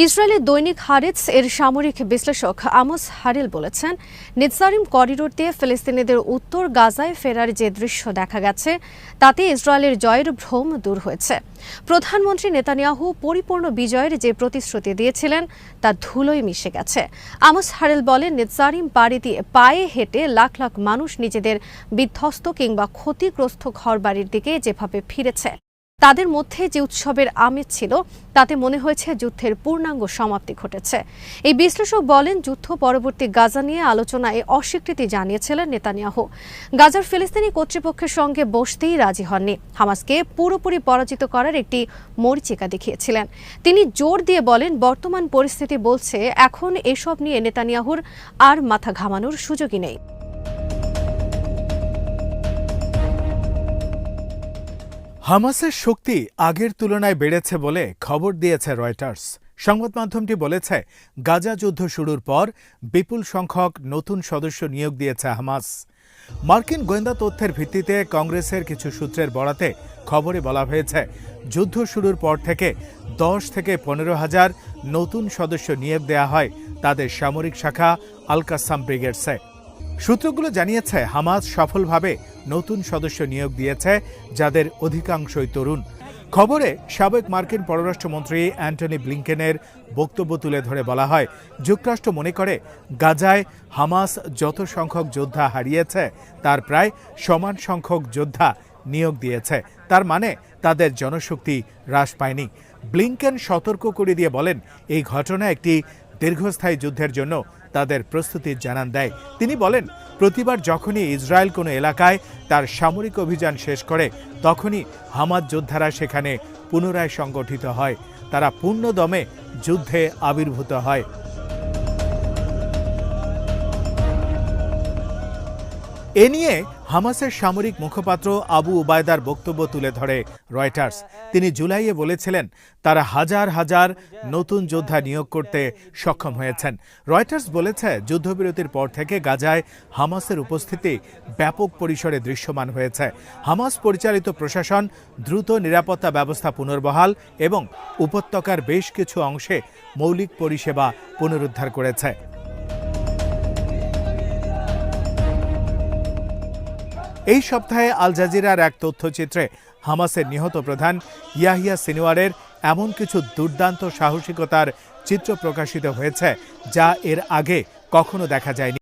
ইসরায়েলের দৈনিক হারেটস এর সামরিক বিশ্লেষক আমোস হারেল বলেছেন, নেতসারিম করিডোর দিয়ে ফিলিস্তিনিদের উত্তর গাজায় ফেরার যে দৃশ্য দেখা গেছে তাতে ইসরায়েলের জয়ের ভ্রম দূর হয়েছে। প্রধানমন্ত্রী নেতানিয়াহু পরিপূর্ণ বিজয়ের যে প্রতিশ্রুতি দিয়েছিলেন তা ধুলোয় মিশে গেছে। আমোস হারেল বলেন, নেতসারিম পাড়ি দিয়ে পায়ে হেঁটে লাখ লাখ মানুষ নিজেদের বিধ্বস্ত কিংবা ক্ষতিগ্রস্ত ঘরবাড়ির দিকে যেভাবে ফিরেছে, তাদের মধ্যে যে উৎসবের আমেজ ছিল তাতে মনে হয়েছে যুদ্ধের পূর্ণাঙ্গ সমাপ্তি ঘটেছে। এই বিশ্লেষক বলেন, যুদ্ধ পরবর্তী গাজা নিয়ে আলোচনায় অস্বীকৃতি জানিয়েছিলেন নেতানিয়াহু। গাজার ফিলিস্তিনি কর্তৃপক্ষের সঙ্গে বসতেই রাজি হননি। হামাসকে পুরোপুরি পরাজিত করার একটি মরীচিকা দেখিয়েছিলেন। তিনি জোর দিয়ে বলেন, বর্তমান পরিস্থিতি বলছে এখন এসব নিয়ে নেতানিয়াহুর আর মাথা ঘামানোর সুযোগই নেই। হামাসের শক্তি আগের তুলনায় বেড়েছে বলে খবর দিয়েছে রয়টার্স। সংবাদ মাধ্যমটি বলেছে, গাজা যুদ্ধ শুরুর পর বিপুল সংখ্যক নতুন সদস্য নিয়োগ দিয়েছে হামাস। মার্কিন গোয়েন্দা তথ্যের ভিত্তিতে কংগ্রেসের কিছু সূত্রের বরাতে খবরে বলা হয়েছে, যুদ্ধ শুরুর পর থেকে 10 থেকে 15,000 নতুন সদস্য নিয়োগ দেয়া হয় তাদের সামরিক শাখা আল কাসাম ব্রিগেডসে। সূত্রগুলো জানিয়েছে, হামাস সফলভাবে নতুন সদস্য নিয়োগ দিয়েছে, যাদের অধিকাংশই তরুণ। খবরে সাবেক মার্কিন পররাষ্ট্রমন্ত্রী অ্যান্টনি ব্লিংকেনের বক্তব্য তুলে ধরে বলা হয়, যুক্তরাষ্ট্র মনে করে গাজায় হামাস যত সংখ্যক যোদ্ধা হারিয়েছে তার প্রায় সমান সংখ্যক যোদ্ধা নিয়োগ দিয়েছে। তার মানে তাদের জনশক্তি হ্রাস পায়নি। ব্লিংকেন সতর্ক করে দিয়ে বলেন, এই ঘটনা একটি দীর্ঘস্থায়ী যুদ্ধের জন্য তাদের প্রস্তুতির জানান দেয়। তিনি বলেন, প্রতিবার যখনই ইসরায়েল কোনো এলাকায় তার সামরিক অভিযান শেষ করে তখনই হামাস যোদ্ধারা সেখানে পুনরায় সংগঠিত হয়। তারা পূর্ণ দমে যুদ্ধে আবির্ভূত হয়। এ নিয়ে হামাসের সামরিক মুখপাত্র আবু উবায়দার বক্তব্য তুলে ধরে রয়টার্স। তিনি জুলাইয়ে বলেছিলেন, তারা হাজার হাজার নতুন যোদ্ধা নিয়োগ করতে সক্ষম হয়েছেন। রয়টার্স বলেছে, যুদ্ধবিরতির পর থেকে গাজায় হামাসের উপস্থিতি ব্যাপক পরিসরে দৃশ্যমান হয়েছে। হামাস পরিচালিত প্রশাসন দ্রুত নিরাপত্তা ব্যবস্থা পুনর্বহাল এবং উপত্যকার বেশ কিছু অংশে মৌলিক পরিষেবা পুনরুদ্ধার করেছে। এই সপ্তাহে আল জাজিরার এক তথ্যচিত্রে হামাসের নিহত প্রধান ইয়াহিয়া সিনওয়ারের এমন কিছু দুর্দান্ত সাহসিকতার চিত্র প্রকাশিত হয়েছে যা এর আগে কখনো দেখা যায়নি।